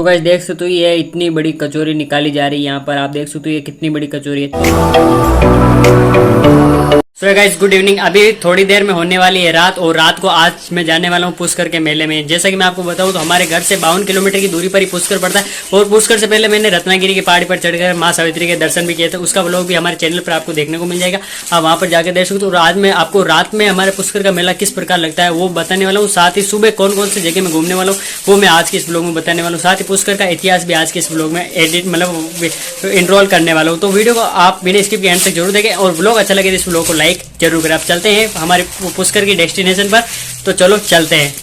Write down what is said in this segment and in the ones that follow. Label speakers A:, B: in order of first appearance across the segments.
A: Guys देख सकते हो ये इतनी बड़ी कचौरी निकाली जा रही है। यहाँ पर आप देख सकते हो ये कितनी बड़ी कचौरी है। So guys good evening. अभी थोड़ी देर में होने वाली है रात, और रात को आज मैं जाने वाला हूँ पुष्कर के मेले में। जैसा कि मैं आपको बताऊँ तो हमारे घर से 52 किलोमीटर की दूरी पर ही पुष्कर पड़ता है, और पुष्कर से पहले मैंने रत्नागिरी की पहाड़ी पर चढ़कर माँ सावित्री के दर्शन भी किए थे। उसका व्लॉग भी हमारे चैनल पर आपको देखने को मिल जाएगा, आप वहाँ पर जाकर देख सकते हो। और आज मैं आपको रात में हमारे पुष्कर का मेला किस प्रकार लगता है वो बताने वाला हूँ। साथ ही सुबह कौन कौन सी जगह में घूमने वाला हूँ वो मैं आज के इस ब्लॉग में बताने वाला हूँ। साथ ही पुष्कर का इतिहास भी आज के इस ब्लॉग में इनरोल करने वाला हूँ। तो वीडियो को आप बिना स्किप के एंड तक जरूर देखें, और ब्लॉग अच्छा लगे तो इस ब्लॉग को लाइक जरूर करें। चलते हैं हमारे पुष्कर की डेस्टिनेशन पर, तो चलो चलते हैं।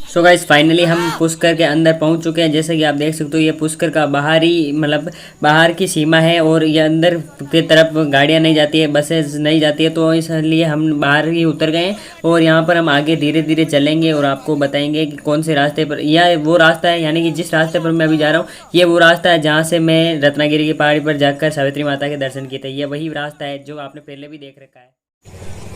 A: सो गाइस फाइनली हम पुष्कर के अंदर पहुंच चुके हैं। जैसे कि आप देख सकते हो ये पुष्कर का बाहर की सीमा है, और ये अंदर की तरफ गाड़ियां नहीं जाती है, बसेस नहीं जाती है, तो इसलिए हम बाहर ही उतर गए हैं। और यहाँ पर हम आगे धीरे धीरे चलेंगे और आपको बताएंगे कि कौन से रास्ते पर, यह वो रास्ता है यानी कि जिस रास्ते पर मैं अभी जा रहा हूँ ये वो रास्ता है जहाँ से मैं रत्नागिरी की पहाड़ी पर जाकर सावित्री माता के दर्शन किए थे। ये वही रास्ता है जो आपने पहले भी देख रखा है।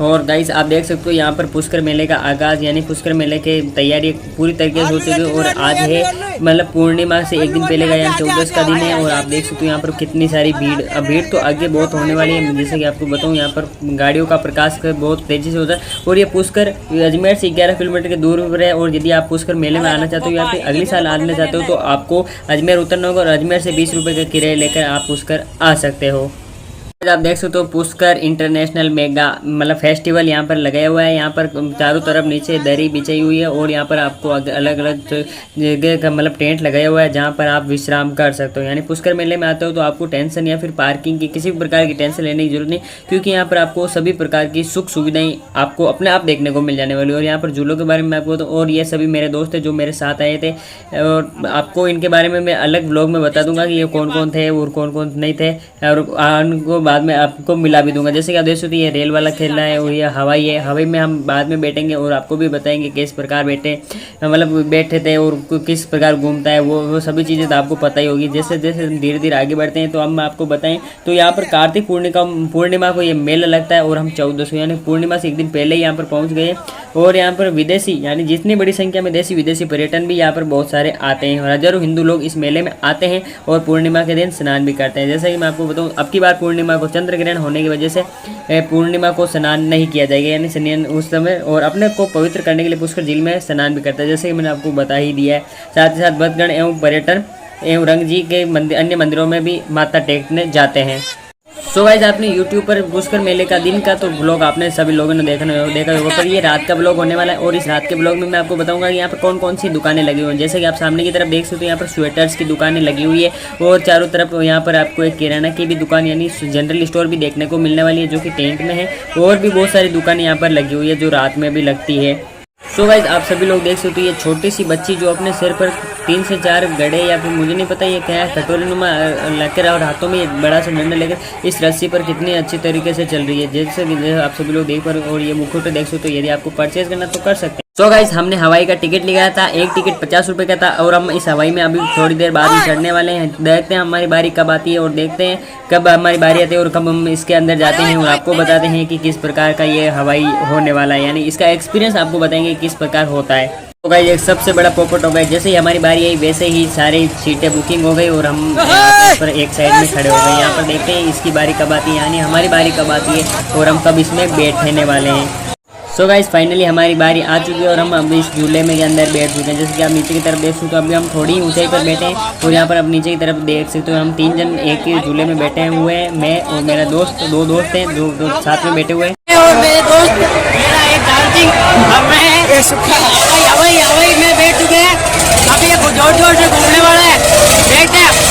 A: और गाइस आप देख सकते हो यहाँ पर पुष्कर मेले का आगाज़ यानी पुष्कर मेले की तैयारी पूरी तरीके से हो चुकी है। और आज है पूर्णिमा से एक दिन पहले का यानी 14 का दिन है। और आप देख सकते हो यहाँ पर कितनी सारी भीड़, अब भीड़ तो आगे बहुत होने वाली है। जैसे कि आपको बताऊँ यहाँ पर गाड़ियों का प्रकाश बहुत तेज़ी से होता है। और ये पुष्कर अजमेर से 11 किलोमीटर की दूरी पर है। और यदि आप पुष्कर मेले में आना चाहते हो या फिर अगले साल आना चाहते हो तो आपको अजमेर उतरना होगा, और अजमेर से 20 रुपये का किराया लेकर आप पुष्कर आ सकते हो। आप देख सकते हो पुष्कर इंटरनेशनल मेगा फेस्टिवल यहाँ पर लगाया हुआ है। यहाँ पर चारों तरफ नीचे दरी बिछाई हुई है, और यहाँ पर आपको अलग अलग जगह का टेंट लगाया हुआ है जहाँ पर आप विश्राम कर सकते हो। यानी पुष्कर मेले में आते हो तो आपको टेंशन या फिर पार्किंग की किसी भी प्रकार की टेंशन लेने की जरूरत नहीं, क्योंकि यहाँ पर आपको सभी प्रकार की सुख सुविधाएं आपको अपने आप देखने को मिल जाने वाली। और यहाँ पर झूलों के बारे में आपको और ये सभी मेरे दोस्त हैं जो मेरे साथ आए थे, और आपको इनके बारे में मैं अलग ब्लॉग में बता दूंगा कि ये कौन कौन थे और कौन कौन नहीं थे, और उनको बाद में आपको मिला भी दूंगा। जैसे कि आप देख सकते हैं ये रेल वाला खेल रहा है, और ये हवाई है, हवाई में हम बाद में बैठेंगे और आपको भी बताएंगे किस प्रकार बैठे थे और किस प्रकार घूमता है वो सभी चीज़ें तो आपको पता ही होगी। जैसे जैसे हम धीरे धीरे आगे बढ़ते हैं तो हम आपको बताएं तो यहाँ पर कार्तिक पूर्णिमा को ये मेला लगता है, और हम 14 यानी पूर्णिमा से एक दिन पहले ही यहाँ पर पहुँच गए। और यहाँ पर विदेशी यानी जितनी बड़ी संख्या में देशी विदेशी पर्यटन भी यहाँ पर बहुत सारे आते हैं, और हजारों हिंदू लोग इस मेले में आते हैं और पूर्णिमा के दिन स्नान भी करते हैं। जैसा कि मैं आपको बताऊँ अब की बार पूर्णिमा को चंद्र ग्रहण होने की वजह से पूर्णिमा को स्नान नहीं किया जाएगा, यानी स्नान उस समय और अपने को पवित्र करने के लिए पुष्कर झील में स्नान भी करता है, जैसे कि मैंने आपको बता ही दिया है। साथ ही साथ भक्तगण एवं पर्यटन एवं रंग जी के अन्य मंदिरों में भी माथा टेकने जाते हैं। सो गाइस आपने YouTube पर पुष्कर मेले का दिन का तो ब्लॉग आपने सभी लोगों ने देखा होगा, पर ये रात का ब्लॉग होने वाला है। और इस रात के ब्लॉग में मैं आपको बताऊंगा कि यहाँ पर कौन कौन सी दुकानें लगी हुई हैं। जैसे कि आप सामने की तरफ देख सकते हो यहाँ पर स्वेटर्स की दुकानें लगी हुई है, और चारों तरफ यहाँ पर आपको एक किराना की भी दुकान यानी जनरल स्टोर भी देखने को मिलने वाली है जो कि टेंट में है। और भी बहुत सारी दुकानें यहाँ पर लगी हुई है जो रात में भी लगती है। सो गाइस आप सभी लोग देख सकते हो ये छोटी सी बच्ची जो अपने सिर पर 3 से 4 गड़े या फिर मुझे नहीं पता ये क्या है कटोरी नुमा लेकर और हाथों में एक बड़ा सा डंडा लेकर इस रस्सी पर कितनी अच्छी तरीके से चल रही है, जैसे आप सभी लोग देख पर। और ये मुकुट देख सकते हो, यदि आपको परचेज करना तो कर सकते हैं। तो गाइस हमने हवाई का टिकट लगाया था, एक टिकट 50 रुपये का था, और हम इस हवाई में अभी थोड़ी देर बाद ही चढ़ने वाले हैं। देखते हैं हमारी बारी कब आती है और देखते हैं कब हमारी बारी आती है और कब हम इसके अंदर जाते हैं, और आपको बताते हैं कि किस प्रकार का ये हवाई होने वाला है, यानी इसका एक्सपीरियंस आपको बताएंगे किस प्रकार होता है। तो गाइस एक सबसे बड़ा पॉपट हो गया, जैसे ही हमारी बारी आई वैसे ही सारी सीटें बुकिंग हो गई और हम पर एक साइड में खड़े हो गए। यहाँ पर देखते हैं इसकी बारी कब आती है, यानी हमारी बारी कब आती है और हम कब इसमें बैठने वाले हैं। सो गाइस फाइनली हमारी बारी आ चुकी है और हम अब इस झूले में के अंदर बैठ चुके हैं। जैसे कि आप नीचे की तरफ देख सकते हो अभी हम थोड़ी ही ऊंचाई पर बैठे हैं, और यहाँ पर अब नीचे की तरफ देख सकते हो हम 3 जन एक ही झूले में बैठे हुए हैं। मैं और मेरा दोस्त, 2 दोस्त हैं जो साथ में बैठे हुए हैं, और मेरे दोस्त मेरा एक डांसिंग हवाई में बैठ चुके हैं। अभी जोर जोर से घूमने वाला है, देखते हैं।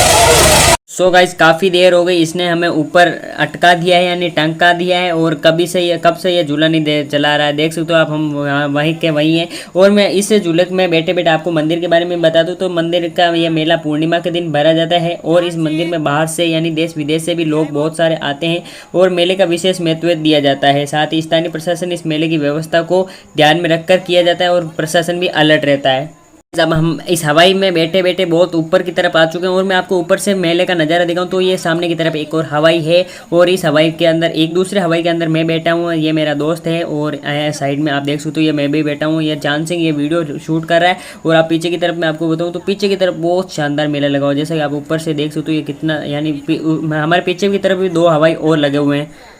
A: सो गाइस काफ़ी देर हो गई, इसने हमें ऊपर अटका दिया है यानी टंका दिया है, और कब से ये झूला नहीं चला रहा है। देख सकते हो आप हम वहीं के वहीं हैं। और मैं इस झूले में बैठे बैठे आपको मंदिर के बारे में बता दूं तो मंदिर का ये मेला पूर्णिमा के दिन भरा जाता है, और इस मंदिर में बाहर से यानी देश विदेश से भी लोग बहुत सारे आते हैं, और मेले का विशेष महत्व दिया जाता है। साथ ही स्थानीय प्रशासन इस मेले की व्यवस्था को ध्यान में रखकर किया जाता है, और प्रशासन भी अलर्ट रहता है। जब हम इस हवाई में बैठे बैठे बहुत ऊपर की तरफ आ चुके हैं और मैं आपको ऊपर से मेले का नज़ारा दिखाऊं तो ये सामने की तरफ एक और हवाई है और इस हवाई के अंदर एक दूसरे हवाई के अंदर मैं बैठा हूँ, ये मेरा दोस्त है और साइड में आप देख सकते हो ये मैं भी बैठा हूँ। ये चांद सिंह ये वीडियो शूट कर रहा है और आप पीछे की तरफ मैं आपको बताऊँ तो पीछे की तरफ बहुत शानदार मेला लगा हुआ है। जैसा कि आप ऊपर से देख सकते हो ये कितना यानी हमारे पीछे की तरफ भी 2 हवाई और लगे हुए हैं।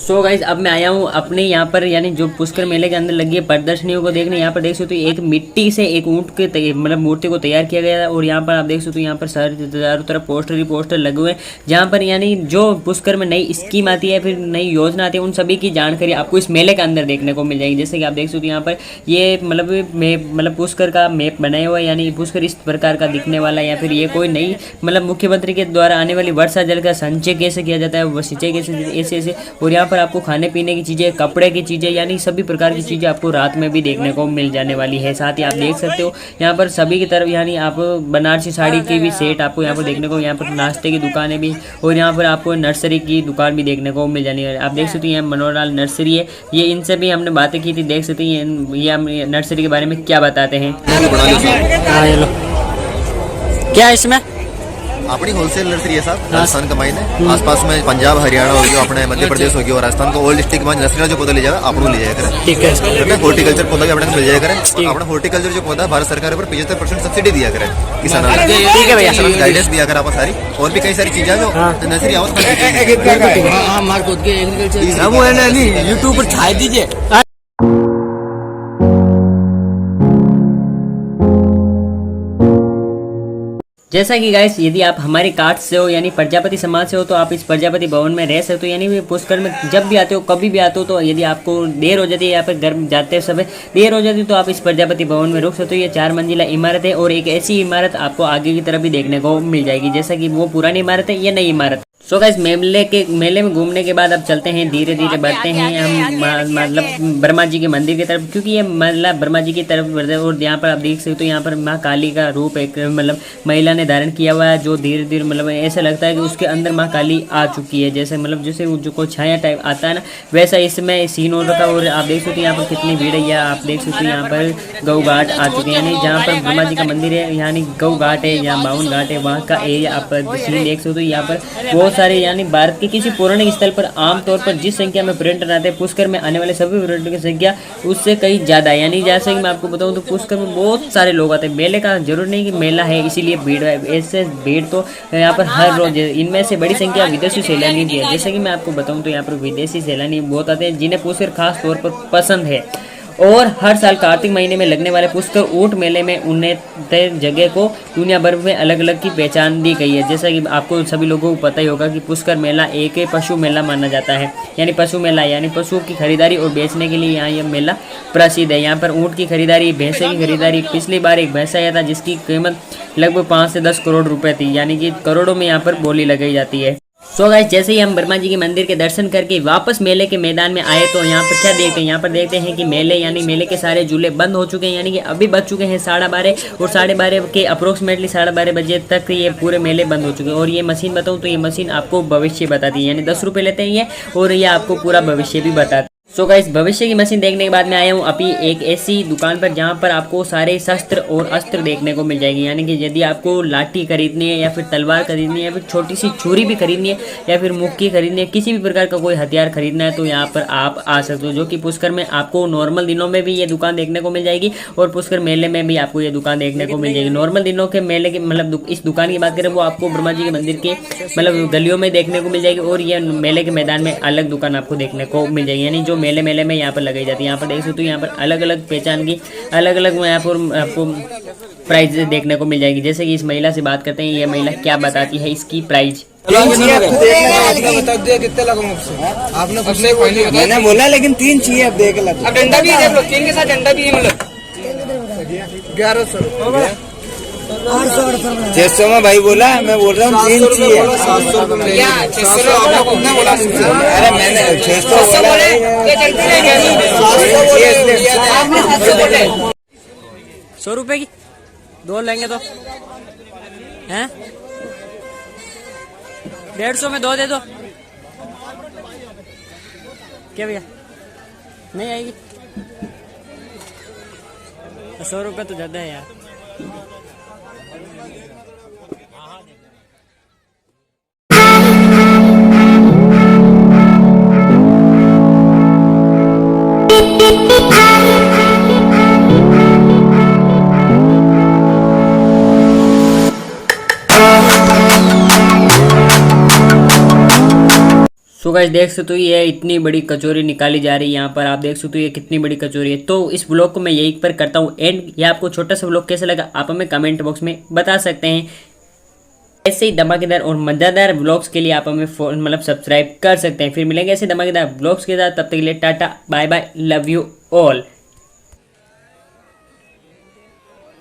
A: सो गाइज अब मैं आया हूँ अपने यहाँ पर यानी जो पुष्कर मेले के अंदर लगी है प्रदर्शनियों को देखने। यहाँ पर देख सकते हो एक मिट्टी से एक ऊंट के मतलब मूर्ति को तैयार किया गया है और यहाँ पर आप देख सकते हो यहाँ पर चारों तरफ पोस्टर ही पोस्टर लगे हुए हैं जहाँ पर यानी जो पुष्कर में नई स्कीम आती है फिर नई योजना आती है उन सभी की जानकारी आपको इस मेले के अंदर देखने को मिल जाएगी। जैसे कि आप देख सकते हो यहाँ पर ये मतलब पुष्कर का मैप बनाया हुआ है यानी पुष्कर इस प्रकार का दिखने वाला है या फिर ये कोई नई मतलब मुख्यमंत्री के द्वारा आने वाली वर्षा जल का संचय कैसे किया जाता है वो सिंचाई कैसे ऐसे ऐसे। और यहाँ पर आपको खाने पीने की चीज़ें कपड़े की चीज़ें यानी सभी प्रकार की चीज़ें आपको रात में भी देखने को मिल जाने वाली है। साथ ही आप देख सकते हो यहाँ पर सभी की तरफ यानी आप बनारसी साड़ी की भी सेट आपको यहाँ पर देखने को, यहाँ पर नाश्ते की दुकानें भी और यहाँ पर आपको नर्सरी की दुकान भी देखने को मिल जानी है। आप देख सकते हो यहाँ मनोहरलाल नर्सरी है, ये इनसे भी हमने बातें की थी, देख सकते हैं ये हम नर्सरी के बारे में क्या बताते हैं। क्या इसमें
B: अपनी होलसेल नर्सरी है साहब, राजस्थान का माइन है। आसपास में पंजाब हरियाणा हो गया, अपने मध्य प्रदेश हो गया और राजस्थान को ओल्ड डिस्ट्रिक्ट में नर्सरी जो पौधा ले जाएगा आप ले जाएगा।
A: ठीक है,
B: हॉर्टिकल्चर पौधा भी अपने मिल जाएगा। अपना हॉर्टिकल्चर जो पौधा भारत सरकार पर 75% सब्सिडी दिया करें किसानों को।
A: ठीक है भैया,
B: गाइडेंस दिया कर आप सारी और भी कई सारी चीजें जो नर्सरी आओ
C: यूट्यूब पर छाई दीजिए।
A: जैसा कि गाइस यदि आप हमारे कास्ट से हो यानी प्रजापति समाज से हो तो आप इस प्रजापति भवन में रह सकते हो। यानी पुष्कर में जब भी आते हो कभी भी आते हो तो यदि आपको देर हो जाती है या फिर घर जाते समय देर हो जाती है तो आप इस प्रजापति भवन में रुक सकते हो। ये 4 मंजिला इमारत है और एक ऐसी इमारत आपको आगे की तरफ भी देखने को मिल जाएगी जैसा कि वो पुरानी इमारत है, ये नई इमारत। सो गाइस मेले में घूमने के बाद अब चलते हैं धीरे धीरे बढ़ते हैं हम मतलब ब्रह्मा जी के मंदिर की तरफ, क्योंकि ये मतलब ब्रह्मा जी की तरफ बढ़ते हैं। और यहाँ पर आप देख सकते हो यहाँ पर माँ काली का रूप एक मतलब महिला ने धारण किया हुआ है जो धीरे धीरे मतलब ऐसा लगता है कि उसके अंदर माँ काली आ चुकी है। जैसे मतलब जैसे जो कोई छाया टाइप आता है ना वैसा इसमें सीन हो रखा है। और आप देख सकते हो यहाँ पर कितनी भीड़ है। आप देख सकते हो यहाँ पर गौ घाट आ चुके हैं, यानी जहाँ पर ब्रह्मा जी का मंदिर है यानी गौ घाट है या बावन घाट है वहाँ का एरिया आप सीन देख सकते हो। यहाँ पर बहुत सारे यानी भारत के किसी पौराणिक स्थल पर आमतौर पर जिस संख्या में पर्यटन आते हैं पुष्कर में आने वाले सभी पर्यटकों की संख्या उससे कहीं ज्यादा है। यानी जैसे कि मैं आपको बताऊं तो पुष्कर में बहुत सारे लोग आते हैं। मेले का जरूर नहीं कि मेला है इसीलिए भीड़ है, ऐसे भीड़ तो यहाँ पर हर रोज इनमें से बड़ी संख्या विदेशी सैलानी भी है। जैसे कि मैं आपको बताऊं तो यहाँ पर विदेशी सैलानी बहुत आते हैं जिन्हें पुष्कर खास तौर पर पसंद है। और हर साल कार्तिक महीने में लगने वाले पुष्कर ऊंट मेले में उन्हें जगह को दुनिया भर में अलग अलग की पहचान दी गई है। जैसा कि आपको सभी लोगों को पता ही होगा कि पुष्कर मेला एक पशु मेला माना जाता है, यानी पशु मेला यानी पशुओं की खरीदारी और बेचने के लिए यहाँ यह मेला प्रसिद्ध है। यहाँ पर ऊँट की खरीदारी, भैंसे की खरीदारी, पिछली बार एक भैंसा आया था जिसकी कीमत लगभग 5 से 10 करोड़ रुपए थी, यानी कि करोड़ों में यहाँ पर बोली लगाई जाती है। सो गाइस जैसे ही हम ब्रह्मा जी के मंदिर के दर्शन करके वापस मेले के मैदान में आए तो यहाँ पर क्या देखते हैं, यहाँ पर देखते हैं कि मेले के सारे झूले बंद हो चुके हैं। यानी कि अभी बज चुके हैं 12:30 और 12:30 के अप्रोक्सीमेटली 12:30 बजे तक ये पूरे मेले बंद हो चुके हैं। और ये मशीन बताऊँ तो ये मशीन आपको भविष्य बताती है, यानी 10 रुपये लेते हैं ये और ये आपको पूरा भविष्य भी बताती है। सो गाइस भविष्य की मशीन देखने के बाद मैं आया हूँ अभी एक ऐसी दुकान पर जहाँ पर आपको सारे शस्त्र और अस्त्र देखने को मिल जाएगी। यानी कि यदि आपको लाठी खरीदनी है या फिर तलवार खरीदनी है या फिर छोटी सी छुरी भी खरीदनी है या फिर मुक्की खरीदनी है, किसी भी प्रकार का कोई हथियार खरीदना है तो यहाँ पर आप आ सकते हो। जो कि पुष्कर में आपको नॉर्मल दिनों में भी ये दुकान देखने को मिल जाएगी और पुष्कर मेले में भी आपको ये दुकान देखने को मिल जाएगी। नॉर्मल दिनों के मेले के मतलब इस दुकान की बात करें वो आपको ब्रह्मा जी के मंदिर के मतलब गलियों में देखने को मिल जाएगी और ये मेले के मैदान में अलग दुकान आपको देखने को मिल जाएगी, यानी जो मेले में यहाँ पर लगाई जाती है। यहाँ पर देख सकते हो यहाँ पर अलग अलग पहचान की अलग अलग यहाँ पर आपको प्राइस देखने को मिल जाएगी। जैसे कि इस महिला से बात करते हैं, ये महिला क्या बताती है इसकी प्राइस।
C: मैंने बोला लेकिन 3 चाहिए, अब देख लो।
D: डंडा भी है, 3 के साथ डंडा भी है, मतलब
C: 1100 600 में भाई बोला, मैं बोल रहा हूँ 3 चाहिए। अरे मैंने 600 बोला।
A: 100 रुपए की 2 लेंगे तो हैं? 150 में 2 दे दो क्या भैया? नहीं आएगी? 100 रुपये तो ज्यादा है यार। सो गाइस देख सकते हो ये इतनी बड़ी कचौरी निकाली जा रही है यहाँ पर। आप देख सकते हो ये कितनी बड़ी कचौरी है। तो इस ब्लॉग को मैं यहीं पर करता हूँ एंड। ये आपको छोटा सा ब्लॉग कैसा लगा आप हमें कमेंट बॉक्स में बता सकते हैं। ऐसे ही धमाकेदार और मजेदार ब्लॉग्स के लिए आप हमें सब्सक्राइब कर सकते हैं। फिर मिलेंगे ऐसे धमाकेदार ब्लॉग्स के साथ, तब तक के लिए tata bye bye, love you all.